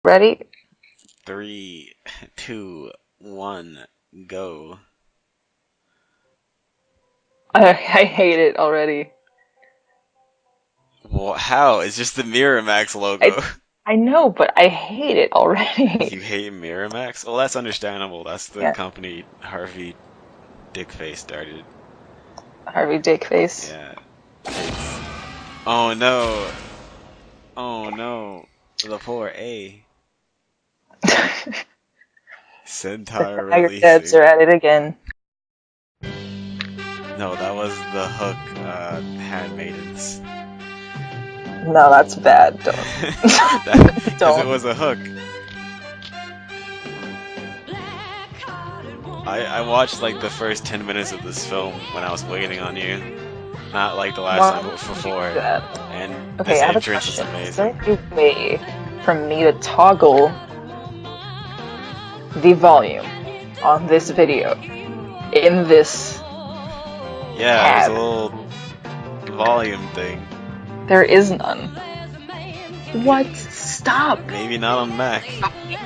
Ready? 3, 2, 1, go. I hate it already. Well, how? It's just the Miramax logo. I know, but I hate it already. You hate Miramax? Well, that's understandable. That's the Yeah. company Harvey Dickface started. Harvey Dickface. Yeah. Oh no. Oh no. The poor A. Centaur The debs releasing. are at it again. No, that was the Hook Handmaidens. No, that's bad. Don't. Because Don't. it was a hook. I watched like the first 10 minutes of this film when I was waiting on you. Not like the last time, but before. And Okay, this I have a entrance is question. amazing. Is there a way for me to toggle the volume on this video in this Yeah, tab? there's a little volume thing. There is none. What? Stop! Maybe not on Mac.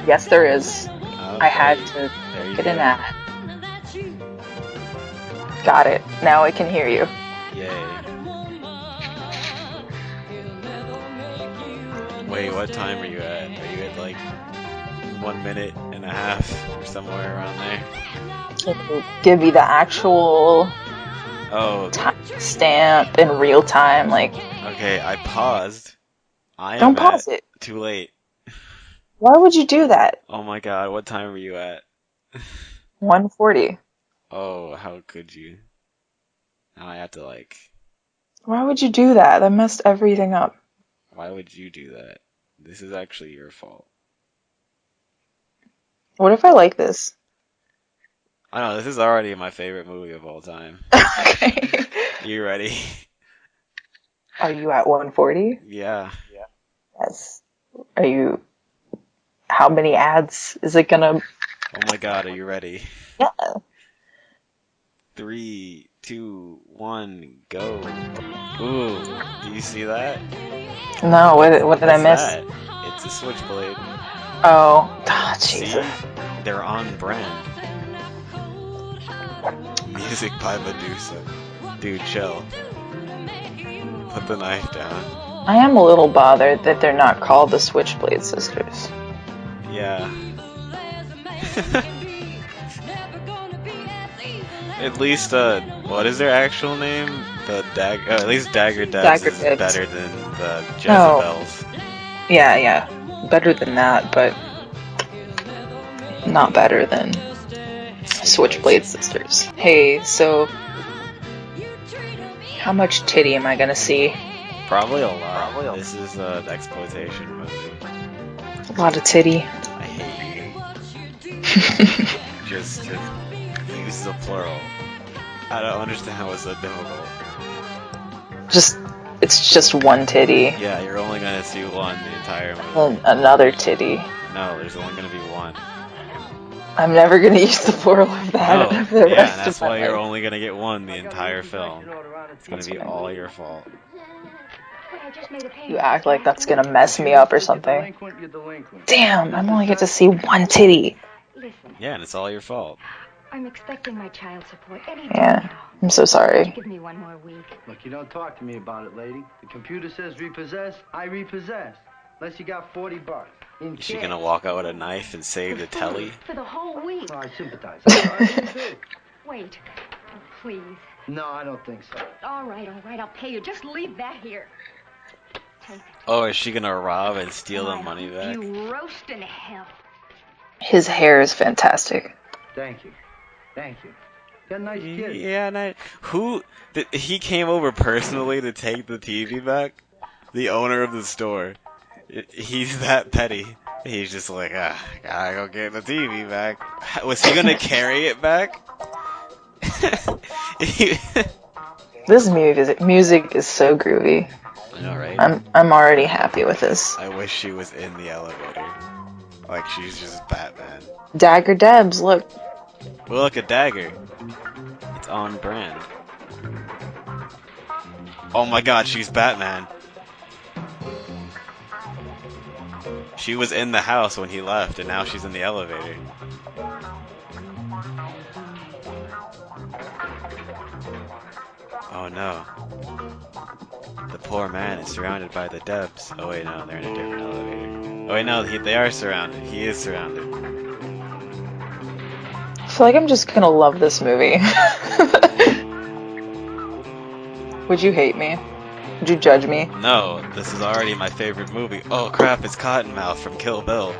Yes, there is. Oh, I had to get an ad. Got it. Now I can hear you. Yay. Wait, what time are you at? Are you at like 1 minute and a half or somewhere around there? Can you give me the actual Oh, timestamp in real time? Like, okay, I paused. don't pause it. Too late. Why would you do that? Oh my god, what time were you at? 1:40. Oh, how could you? Now I have to like... Why would you do that? That messed everything up. Why would you do that? This is actually your fault. What if I like this? I know, this is already my favorite movie of all time. Okay. You ready? Are you at 1:40? Yeah. Yes. Are you... How many ads is it gonna... Oh my god, are you ready? Yeah. 3, 2, 1, go. Ooh, do you see that? No, what did I miss? That? It's a Switchblade. Oh, Jesus. See? They're on brand. Music by Medusa. Dude, chill. Put the knife down. I am a little bothered that they're not called the Switchblade Sisters. Yeah. At least, what is their actual name? The Dagger. At least Dagger Debs is Debs. better than the Jezebels. Yeah. Better than that, but not better than Switchblade Sisters. Hey, so how much titty am I gonna see? Probably a lot. This is an exploitation movie. A lot of titty. I hate you. Just use the plural. I don't understand how it's so difficult. It's just one titty. Yeah, you're only gonna see one the entire movie. And another titty. No, there's only gonna be one. I'm never gonna use the plural of that No, for the yeah, rest and that's of my why you're life. only gonna get one the entire film. It's gonna be all your fault. You act like that's gonna mess me up or something. Damn, I'm only get to see one titty. Yeah, and it's all your fault. I'm expecting my child support any day Yeah, now. I'm so sorry. Give me one more week. Look, you don't talk to me about it, lady. The computer says repossess, I repossess. Unless you got $40. Is she gonna walk out with a knife and save the telly? For the whole week. Well, I sympathize. I do too. Wait. Oh, please. No, I don't think so. All right, I'll pay you. Just leave that here. Take it. Oh, is she gonna rob and steal the Oh, money back? You roast in hell. His hair is fantastic. Thank you. Thank you. Got a nice kid. Yeah, nice. He came over personally to take the TV back? The owner of the store. He's that petty. He's just like, gotta go get the TV back. Was he gonna carry it back? This music is so groovy. I know, right? I'm already happy with this. I wish she was in the elevator. Like she's just Batman. Dagger Debs, look. Look, a dagger. It's on brand. Oh my god, she's Batman. She was in the house when he left, and now she's in the elevator. Oh no. The poor man is surrounded by the debs. Oh wait, no, they're in a different elevator. Oh wait, no, they are surrounded. He is surrounded. I feel like I'm just gonna love this movie. Would you hate me? Would you judge me? No, this is already my favorite movie. Oh crap, it's Cottonmouth from Kill Bill.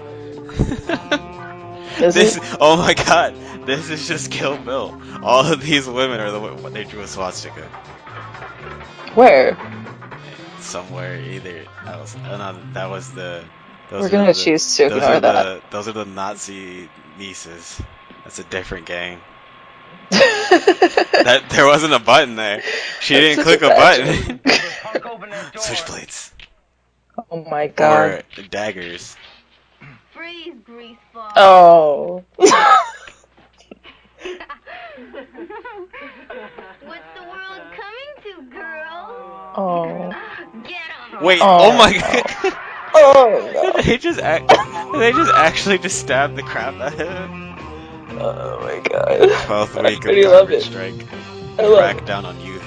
Is it? Oh my god, this is just Kill Bill. All of these women are what they drew a swastika. Where? Somewhere, either else. Oh no, that was the. We're gonna choose to ignore that. Those are the Nazi nieces. That's a different gang. There wasn't a button there. She didn't click a button. Switchblades. Oh my god. Or daggers. Freeze, greaseball. Oh. What's the world coming to, girl? Oh. Get 'em. Wait, Oh, oh my no. god. Oh no. They just actually just stabbed the crap out of him. Oh my god. 12th I week of pretty love Dagger it. Strike. I love it. Crackdown on youth.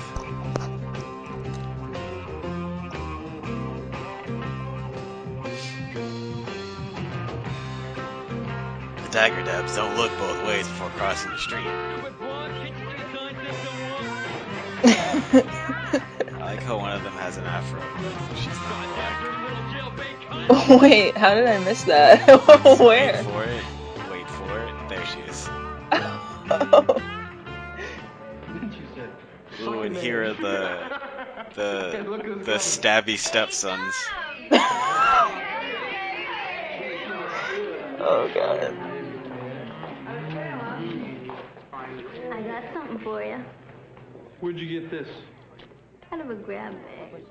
The dagger debs don't look both ways before crossing the street. I like how one of them has an afro. She's not black. Wait, how did I miss that? Where? Wait for it. Wait for it. There she is. Ooh, and here are the stabby stepsons. Oh god. I got something for you. Where'd you get this? Kind of a grab bag.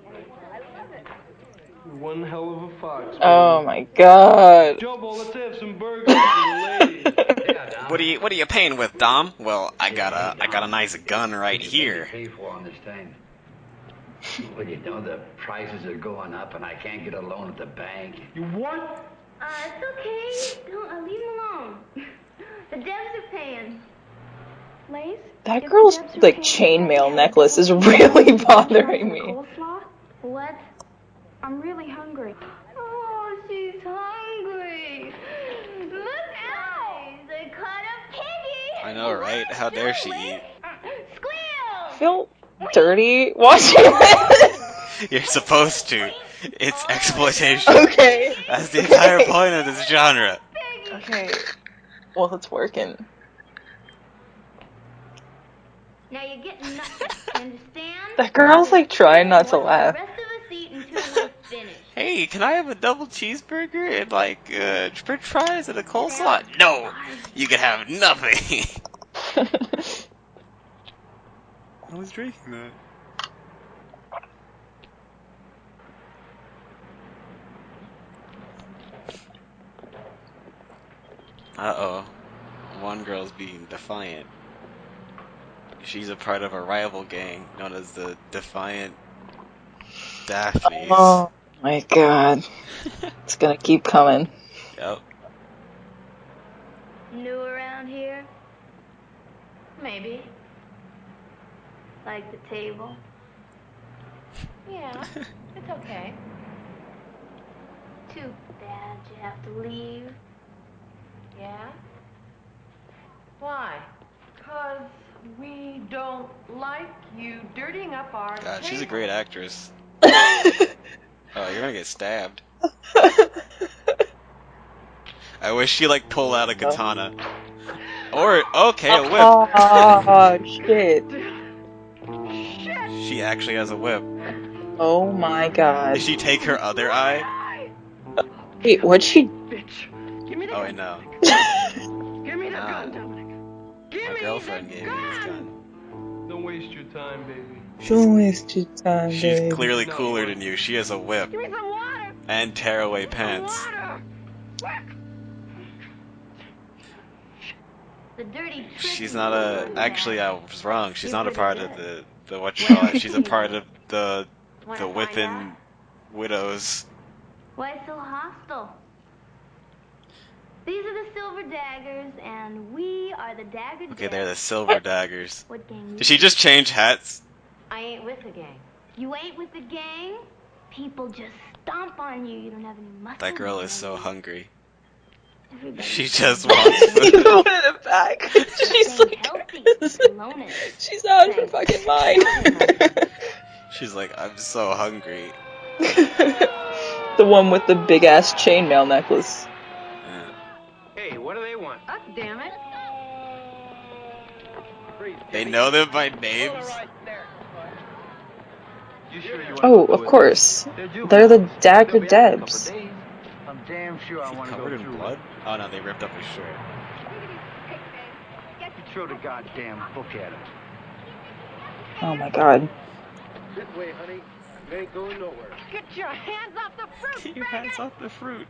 One hell of a fox. Oh my god. Jumbo, let's have some burgers for the ladies. What are you paying with, Dom? Well, I got a nice gun right here. Pay for on this thing. Well, you know the prices are going up, and I can't get a loan at the bank. You what? It's okay. Don't leave him alone. The debs are paying. Lace? That girl's like chainmail necklace is really bothering me. Coleslaw? What? I'm really hungry. Oh, she's hungry. Look out! They caught a piggy. I know, right? How dare she eat? Squeal! I feel dirty watching this. You're supposed to. It's exploitation. Okay. That's the entire point of this genre. Okay. Well, it's working. Now you're getting nothing. Understand? That girl's like trying not to Watch laugh. The rest of us eat until we're finished. Hey, can I have a double cheeseburger and like french fries and a coleslaw? No, you can have nothing. I was drinking that. Uh-oh. One girl's being defiant. She's a part of a rival gang known as the Defiant Daphnes. Oh my god. It's gonna keep coming. Yep. New around here? Maybe. Like the table? Yeah, it's okay. Too bad you have to leave. Yeah? Why? 'Cause we don't like you dirtying up our God, she's a table. great actress. Oh, you're gonna get stabbed. I wish she like pulled out a katana. Or, okay, a whip. Oh shit. She actually has a whip. Oh my god. Did she take her other eye? Wait, what'd she? Bitch. Give me the Oh, gun. wait, no. Give me the Nah. gun, Dominic. Give My me girlfriend the gave me this gun. Don't waste your time, baby. Don't waste your time, She's babe. clearly cooler than you. She has a whip. Give me some water! And tearaway pants. Water! The dirty trick. She's not a... Actually, I was wrong. She's not a part of the what you call it. She's a part of the Wanna find Whippin' out? Widows. Why so hostile? These are the silver daggers, and we are the dagger Okay, they're the debs. silver daggers. What gang? Did she just change hats? I ain't with the gang. You ain't with the gang? People just stomp on you. You don't have any muscle. That girl is so hungry. Everybody She just wants You food. wanted it back. She's stay like, healthy. Alone it. she's out of her fucking mind. She's like, I'm so hungry. The one with the big ass chainmail necklace. Yeah. Hey, what do they want? Oh, damn it. They know them by names. You sure you wanna Oh, go of with course. us? They're the dagger They'll be out in a couple debs. days. I'm damn sure I Is he want to go covered in through blood? Oh no, they ripped up his shirt. You throw the goddamn book at him. Oh my god. This way, honey. You ain't going nowhere. Get your hands off the fruit, Keep your hands off the fruit.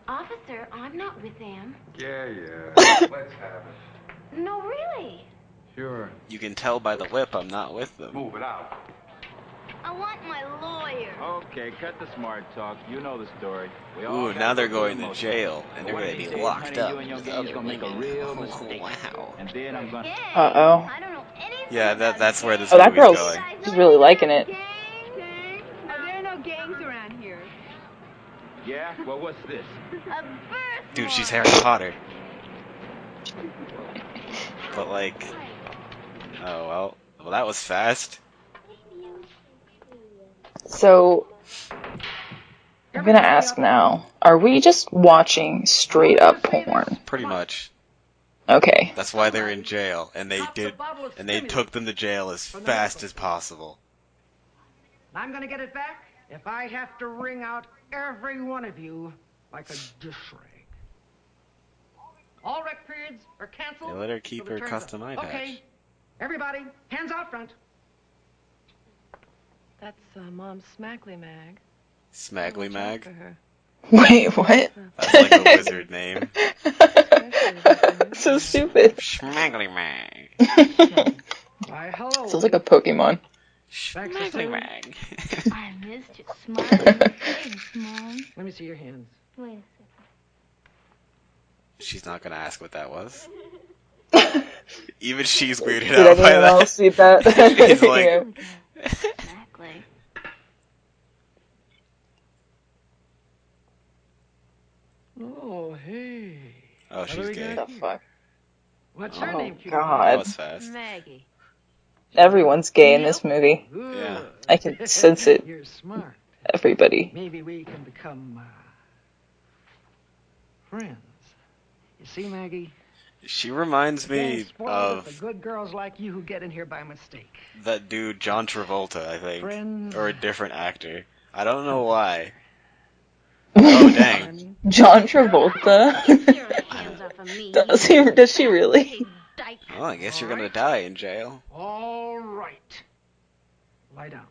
Officer, I'm not with them. Yeah. Let's have it. No, really. Sure. You can tell by the whip I'm not with them. Move it out. I want my lawyer. Okay, cut the smart talk. You know the story. We all Ooh, gotta now they're go through going to emotions. jail, and they're One going of to these be days, locked honey, up you and your with gang's other gonna make a women. real Oh, mistake. wow. And then I'm gonna... Gang? Uh-oh. I don't know anything Yeah, about that's where this Oh, that movie's girl's going. she's really liking it. Gang? There are no gangs around here. Yeah? Well, what's this? A birth Dude, she's warrant. Harry Potter. But like, oh well, that was fast. So, I'm gonna ask now, are we just watching straight up porn? Pretty much. Okay. That's why they're in jail, and they took them to jail as fast as possible. I'm gonna get it back if I have to wring out every one of you like a dish rag. All rec periods are canceled. They let her keep her custom eye patch. Okay, everybody, hands out front. That's Mom's Smackly Mag. Smaggly Mag? For her. Wait, what? That's like a wizard name. So stupid. Smaggly Mag. Why, hello. Sounds like a Pokemon. Smaggly Mag. I missed you. Smiling face, Mom. Let me see your hands. Wait a second. She's not gonna ask what that was. Even she's weirded Did out by anyone that. else see that? He's like, Yeah. Exactly. Oh, hey. oh, What she's do we gay. What the fuck? What's your Oh, name, cutie? That God. was fast. Maggie. Everyone's gay in this movie. Good. Yeah. I can sense it. You're smart. Everybody. Maybe we can become friends. You see, Maggie? She reminds me Getting spoiled with the of good girls like you who get in here by mistake. that dude John Travolta, I think, Friends. or a different actor. I don't know why. Oh dang! John Travolta. Get your hands off of me. Does she really? Big dyke. Well, I guess you're gonna die in jail. All right. Lie down.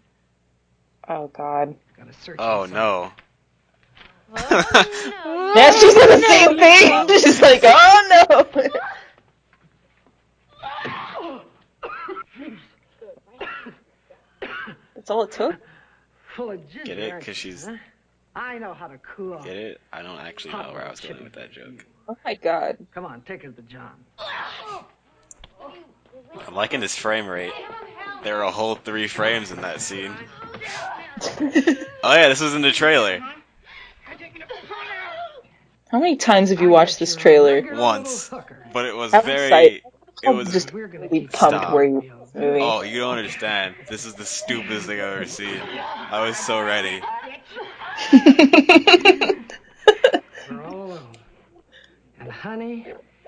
Oh God. Gotta search. Oh inside. no! Oh, no. Yeah, she said the same thing. She's like, oh no. That's all it took. Full of ginger. Get it? aren't 'Cause you, she's- huh? I know how to cool off. Get it? I don't actually know where I was going with that joke. Oh my God. Come on, take her to John. I'm liking this frame rate. There are a whole 3 frames in that scene. Oh yeah, this was in the trailer. How many times have you watched this trailer? Once, but it was How very. excited- It was. just really pumped Stop. where you were this movie. Oh, you don't understand. This is the stupidest thing I've ever seen. I was so ready. We're all alone. And honey,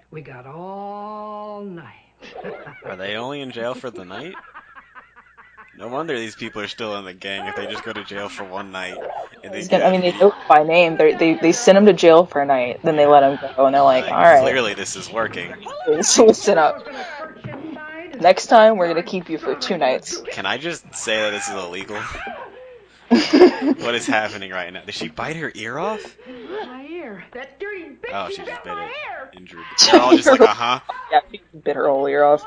we got all night. Are they only in jail for the night? No wonder these people are still in the gang if they just go to jail for one night. And they I mean, they know by name. They send him to jail for a night, then they let him go, and they're like, all right, clearly this is working. so listen up. Next time, we're gonna keep you for 2 nights. Can I just say that this is illegal? What is happening right now? Did she bite her ear off? My ear. That dirty bitch. Oh, she just bit it. Injured. They're all just like, uh-huh. Yeah, she bit her whole ear off.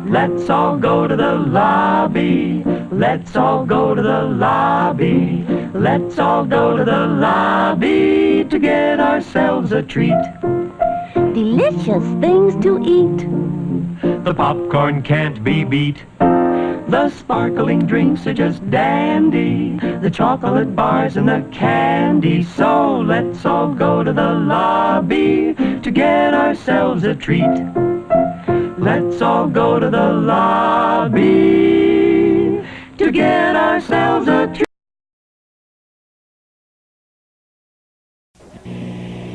Let's all go to the lobby. Let's all go to the lobby. Let's all go to the lobby to get ourselves a treat. Delicious things to eat. The popcorn can't be beat. The sparkling drinks are just dandy. The chocolate bars and the candy. So let's all go to the lobby to get ourselves a treat. Let's all go to the lobby to get ourselves a treat.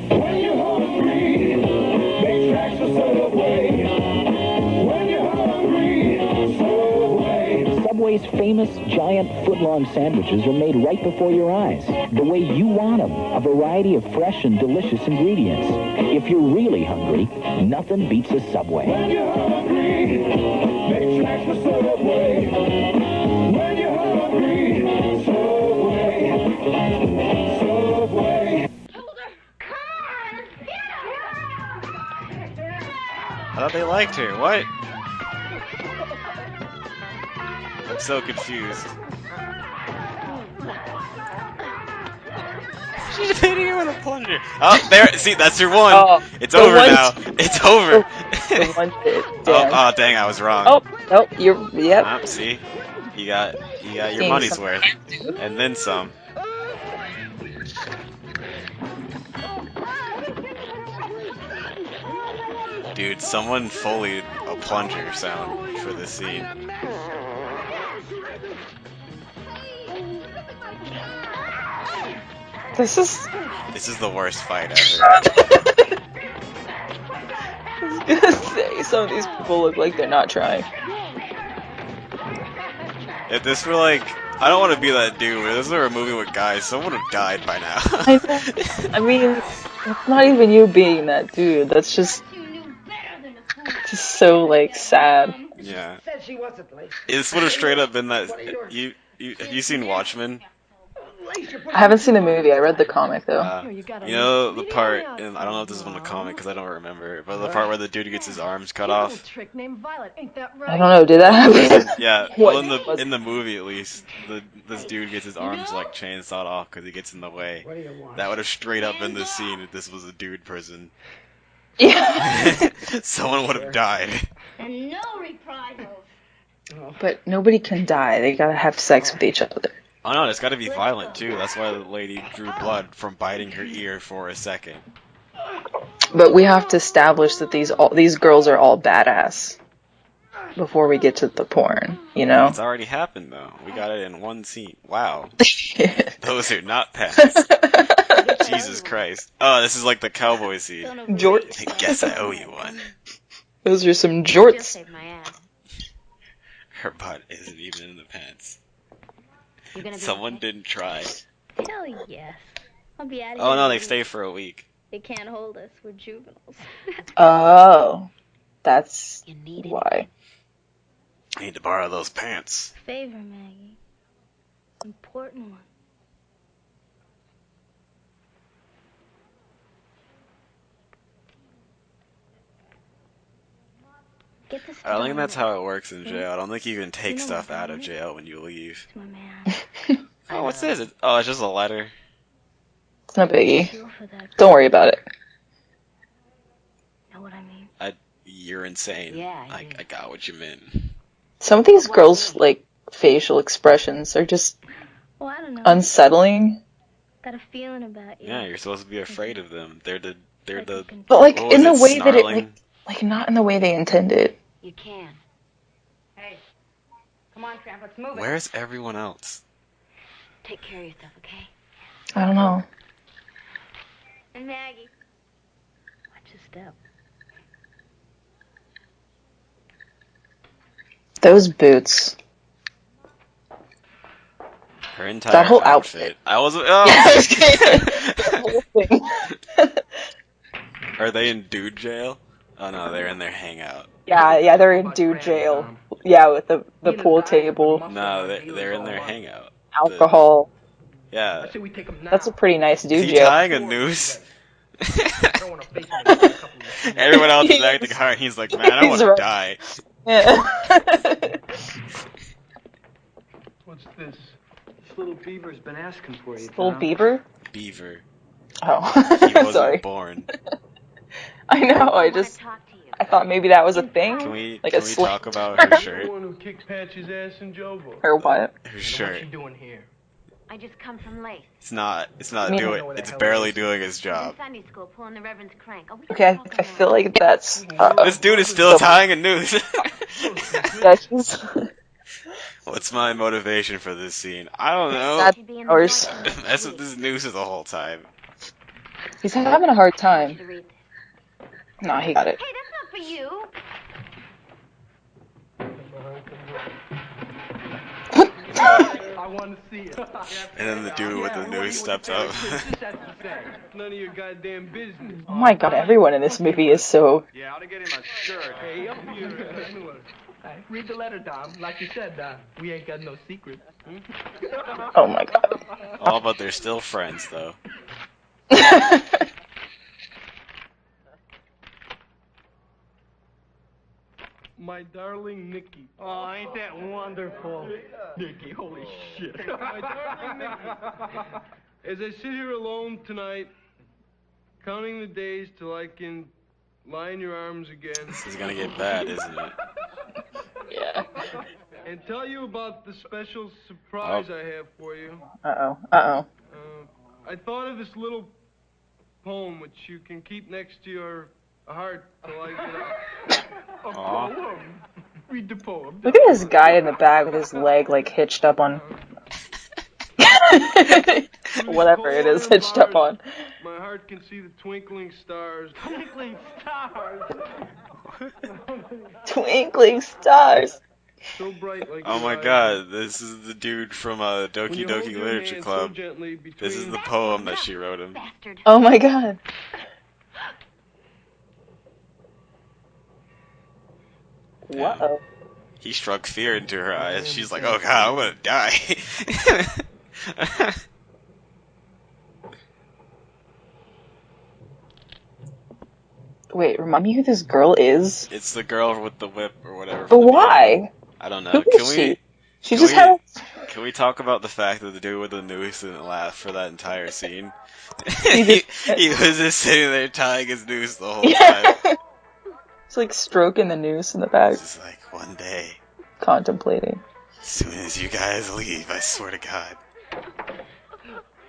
When you're hungry, make tracks for Subway. When you're hungry, Subway. Subway's famous giant foot-long sandwiches are made right before your eyes, the way you want them. A variety of fresh and delicious ingredients. If you're really hungry, nothing beats a Subway. When you're hungry, make tracks for Subway. When you're hungry, Subway. Subway. I thought they liked her. What? I'm so confused. She's hitting her with a plunger. Oh, there. See, that's your one. Oh, it's over now. It's over. The one hit. Oh, dang, I was wrong. Oh, nope, you're, yep. See? You got your money's worth. And then some. Dude, someone Foleyed a plunger sound for this scene. This is the worst fight ever. I was gonna say, some of these people look like they're not trying. If this were like, I don't want to be that dude, but if this were a movie with guys, someone would have died by now. I mean, it's not even you being that dude. That's just so like sad. Yeah. Said she wasn't late. This would have straight up been that. Have you seen Watchmen? I haven't seen the movie. I read the comic though. You know the part, and I don't know if this is from the comic because I don't remember, but the part where the dude gets his arms cut off. I don't know. Did that happen? Yeah. Well, in the movie at least, this dude gets his arms like chainsawed off because he gets in the way. That would have straight up been the scene if this was a dude prison. Yeah. Someone would have died. And no reprisals. But nobody can die. They gotta have sex with each other. Oh no, it's gotta be violent too. That's why the lady drew blood from biting her ear for a second. But we have to establish that these girls are all badass before we get to the porn, you know? It's already happened though. We got it in one scene. Wow. Those are not pants. Jesus Christ. Oh, this is like the cowboy scene. Jorts. I guess I owe you one. Those are some jorts. Her butt isn't even in the pants. Someone didn't try. Hell yes. I'll be out of here. Oh no, they stay for a week. They can't hold us. We're juveniles. Oh. That's why. I need to borrow those pants. Favor, Maggie. Important one. I don't think that's how it works in jail. I don't think you can take stuff out of jail when you leave. Oh, what's this? It's just a letter. It's no biggie. Don't worry about it. Know what I mean? You're insane. Yeah, I got what you meant. Some of these girls' like facial expressions are just I don't know. unsettling. Got a feeling about you. Yeah, you're supposed to be afraid of them. They're the. But like in the way that snarling? it like not in the way they intended. You can. Hey, come on, Tramp, let's move it. Where's everyone else? Take care of yourself, okay? I don't know. And Maggie. Watch your step. Those boots. Her entire That whole outfit. I was. Oh. I was kidding. The whole thing. Are they in dude jail? Oh no, they're in their hangout. Yeah, they're in dude jail. Yeah, with the pool table. No, they're in their hangout. Alcohol. Yeah. That's a pretty nice dude Is he jail. tying a noose? Everyone else is acting hard. He's like, man, I want to die. Yeah. What's this? This little beaver's been asking for you, Little Tom. beaver? Beaver. Oh, He wasn't sorry. born. I know. I thought maybe that was a thing. Can we like can a we slur. talk about her The shirt? one who kicked Patch's ass in Jobo. Or what? Her What's shirt. she doing here? I just come from Lace. It's not Me- doing. It's barely doing his job. In Sunday school, pulling the Reverend's crank. Oh, we Okay, can talk I feel like that's. This dude is still tying a noose. That's just. What's my motivation for this scene? I don't know. That's ours. Mess with this noose the whole time. He's having a hard time. Nah, he got it. Hey, that's not for you. I want to see it. And then the dude with the noose steps up. None of your goddamn business. Oh my god, everyone in this movie is so. Yeah, I ought to get him a shirt. Hey, up here. Read the letter, Tom. Like you said, we ain't got no secrets. Oh my god. Oh, but they're still friends, though. My darling Nikki. Oh, ain't that wonderful? Nicky, holy shit. My darling Nikki. As I sit here alone tonight, counting the days till I can lie in your arms again. This is gonna get bad, isn't it? Yeah. And tell you about the special surprise I have for you. Uh oh. I thought of this little poem which you can keep next to your heart till I get out. A poem. Read the poem. Look at this guy in the back with his leg like hitched up on. Whatever it is, hitched up on. My heart can see the twinkling stars. Twinkling stars. Twinkling stars. So bright like Oh your my eyes. god, this is the dude from When Doki you hold Doki your Literature hand Club. so gently between This is the poem that she wrote him. Bastard. Oh my god. Whoa. He struck fear into her eyes. She's like, oh god, I'm gonna die. Wait, remind me who this girl is? It's the girl with the whip or whatever. But from the why? beginning. I don't know. Who is she? She can just we- had. Can we talk about the fact that the dude with the noose didn't laugh for that entire scene? He he was just sitting there tying his noose the whole Yeah. time. It's like stroking the noose in the back, It's just like, one day, contemplating. as soon as you guys leave, I swear to God.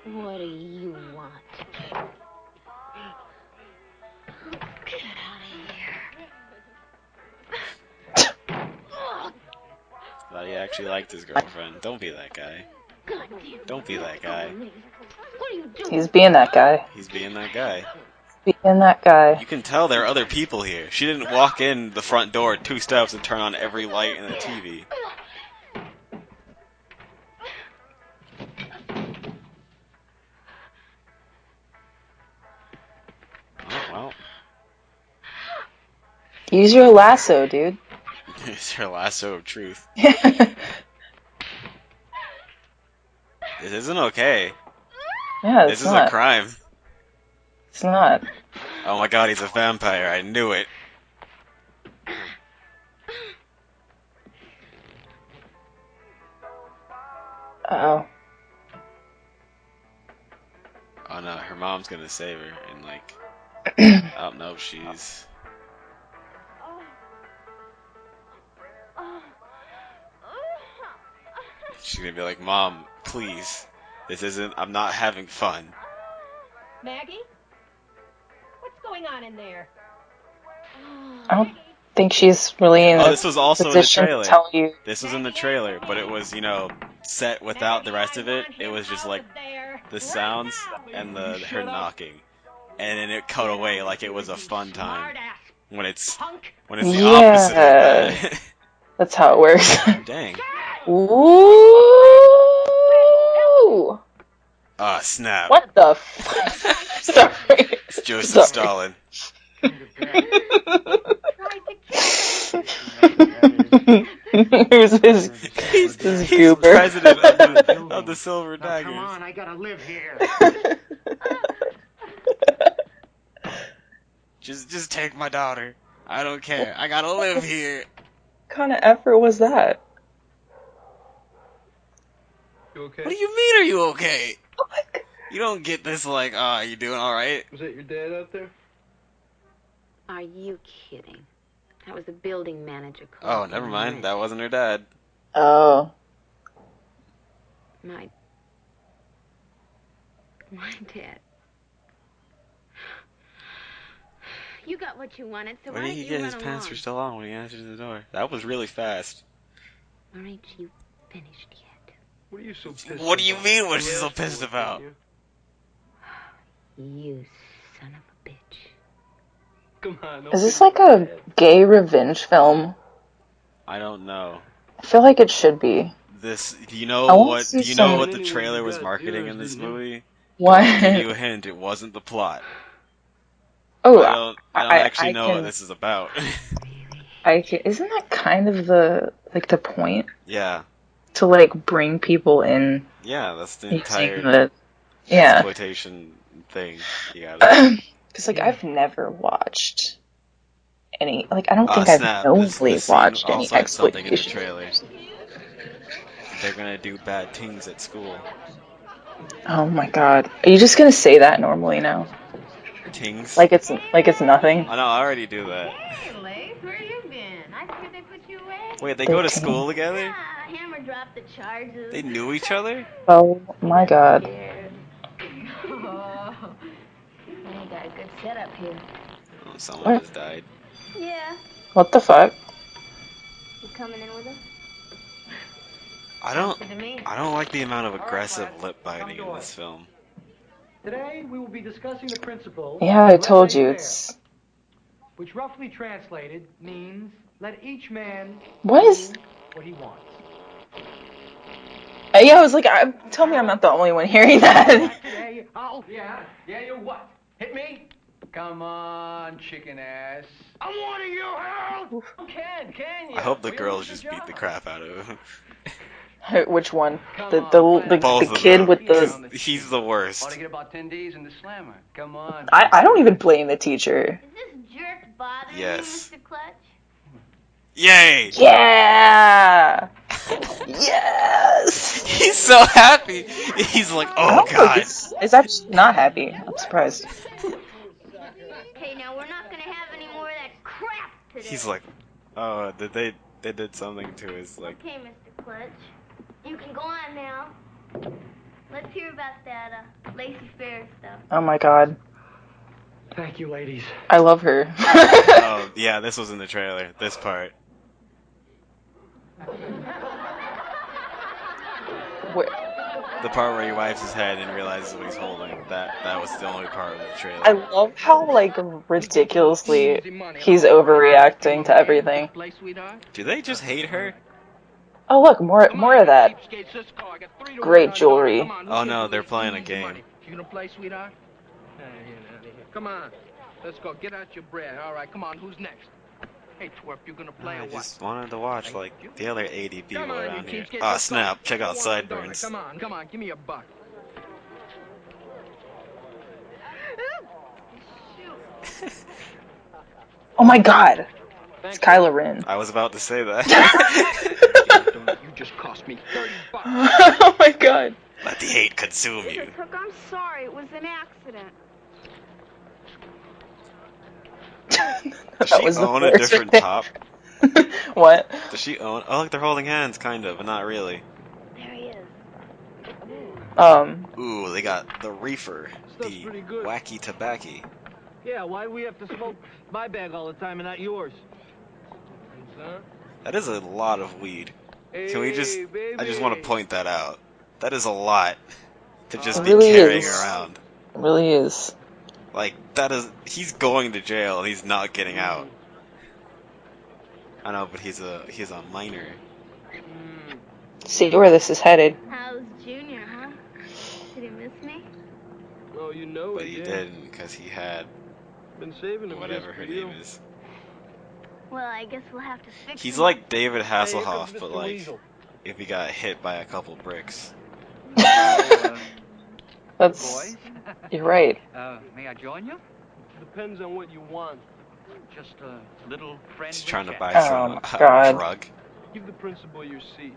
What do you want? Get out of here. Thought he actually liked his girlfriend. Don't be that guy. God damn. Don't be that guy. What are you doing? He's being that guy. He's being that guy. Being that guy. You can tell there are other people here. She didn't walk in the front door 2 steps and turn on every light in the TV. Oh, well. Use your lasso, dude. It's her lasso of truth. This isn't okay. Yeah, This it's is not. a crime. It's not. Oh my god, he's a vampire. I knew it. Uh-oh. Oh no, her mom's gonna save her and like... oh no, she's... She's gonna be like, Mom, please. This isn't... I'm not having fun. Maggie? What's going on in there? I don't think she's really in Oh, a this was also in the position trailer. to tell you. This was in the trailer, but it was, you know, set without the rest of it. It was just like the sounds and her knocking. And then it cut away like it was a fun time. When it's the opposite of that. That's how it works. Dang. Ooh! Ah, snap. What the f- Sorry. It's Joseph Stalin. Who's this? He's goober. president of the Silver Daggers. Come on, I gotta live here. Just take my daughter. I don't care. I gotta live here. kind of effort was that? You okay? What do you mean, are you okay? You don't get this like, you doing alright? Was that your dad out there? Are you kidding? That was the building manager. Oh, never mind. That wasn't her dad. Oh. My dad. You got what you wanted, so Where why did don't he you get run his pants along? for so long when he answered the door? That was really fast. Aren't you finished yet? What are you so pissed What do you about? mean? What is You she so asked pissed for it, about? didn't You son of a bitch. Come on. Is this like a gay revenge film? I don't know. I feel like it should be. This, do you I know wanna what? see Do you know some- what the Anyway, trailer you was got marketing ears, in this didn't you? movie? What? I'll give you a hint. It wasn't the plot. Oh, I don't actually know what this is about. Isn't that kind of the point? Yeah. To like bring people in. Yeah, that's the using entire the- yeah. exploitation thing. You gotta. Because like I've never watched any. Like I don't Ah, think I've snap. knowingly This scene watched any also had something in the exploitation. trailer. They're gonna do bad things at school. Oh my god! Are you just gonna say that normally now? Tings? Like it's nothing. I know, I already do that. Hey, Lace, where you been? I figured they put you away. Wait, they go to school together? Yeah, Hammer dropped the charges. They knew each other? Oh my god! Scared. Oh, you got a good setup here. Oh, someone What? just died. Yeah. What the fuck? You coming in with us? I don't like the amount of aggressive lip biting in this film. Today we will be discussing the principle. Yeah, I told you laissez-faire, it's. which roughly translated means let each man What do is? what he wants. Yeah, I was like, tell me I'm not the only one hearing that. Today, I'll Yeah, you what? Hit me? Come on, chicken ass. I want you help. Can you? I hope the Will you girls lose just your beat the job? crap out of him. Which one? The Both the of kid them. with the. He's the worst. Ought to get about 10 D's in the slammer. Come on. I don't even blame the teacher. Is this jerk bothering Yes. you, Mr. Clutch? Yay! Yeah. Yes. He's so happy. He's like, oh god. It's actually not happy. I'm surprised. Hey, now we're not gonna have any more of that crap today. He's like, oh, they did something to his like. Okay, Mr. Clutch. You can go on now. Let's hear about that laissez-faire stuff. Oh my god. Thank you, ladies. I love her. Oh yeah, this was in the trailer. This part. The part where he wipes his head and realizes what he's holding. That was the only part of the trailer. I love how like ridiculously he's overreacting to everything. Do they just hate her? Oh look, more of that. Great jewelry. Oh no, they're playing a game. You gonna play, sweetheart? Come on. Let's go. Get out your bread. All right, come on. Who's next? Hey, twerp, you gonna play I or what? just wanted to watch like the other 80 people Come on, you around here. cheapskate, Ah, let's go. snap! Check out Go on, Sideburns. Come on. Give me a buck. Oh my god. It's Kylo Ren. I was about to say that. You just cost me 30 bucks. Oh my god. Let the hate consume you. Hook, I'm sorry. It was an accident. Does That she was the own a worst different right top? What? Does she own? Oh, look, they're holding hands, kind of, but not really. There he is. Ooh, they got the reefer, Stuff's the pretty good. wacky tobacco. Yeah, why do we have to smoke my bag all the time and not yours? That is a lot of weed. Can we just? Hey, I just want to baby. point that out. That is a lot to just It be really carrying is. around. It really is. Like that is. He's going to jail and he's not getting out. I know, but he's a minor. See where this is headed. How's Junior, huh? Did he miss me? Oh, you know But it, he yeah. didn't, because he had Been saving him whatever just her for you. name is. Well, I guess we'll have to fix He's him. like David Hey, here Hasselhoff, comes but Mr. like Weasel. if he got hit by a couple bricks. That's. You're right. May I join you? Depends on what you want. Just a little friendly He's trying to chat. buy Oh some my God. drug. Give the principal your seat.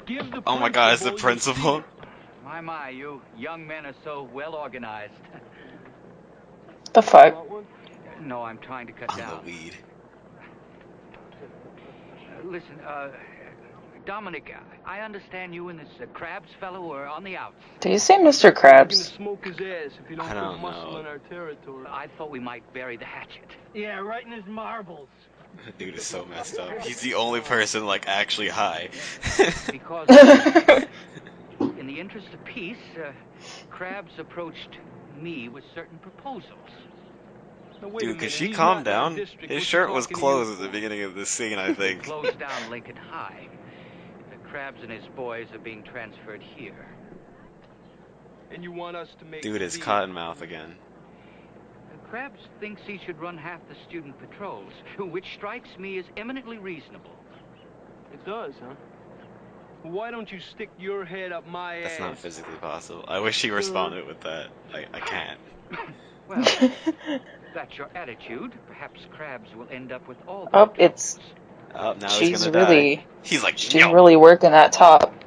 Give the Oh my God, it's the principal your principal. My, you young men are so well organized. The fuck? No, I'm trying to cut On down. the weed. Listen, Dominic, I understand you and this Krabs fellow are on the outs. Do you say Mr. We're gonna Krabs? smoke his ass if you don't I put don't muscle know. in our territory. I thought we might bury the hatchet. Yeah, right in his marbles. That dude is so messed up. He's the only person, like, actually high. Because in the interest of peace, Krabs approached me with certain proposals. Now, wait a Dude, could minute, she he's calm not in our down? district. His What's he shirt was talking to you closed at the for? beginning of this scene, I think. Closed down Lincoln High. The Krabs and his boys are being transferred here. And you want us to make Dude a is deal. cottonmouth again. Krabs thinks he should run half the student patrols, which strikes me as eminently reasonable. It does, huh? Well, why don't you stick your head up my ass? That's not physically possible. I wish he responded with that. I can't. Well, that's your attitude. Perhaps Krabs will end up with all the Oh, patrols. it's Oh, now he's she's gonna really die. He's like, she's no. really working that top.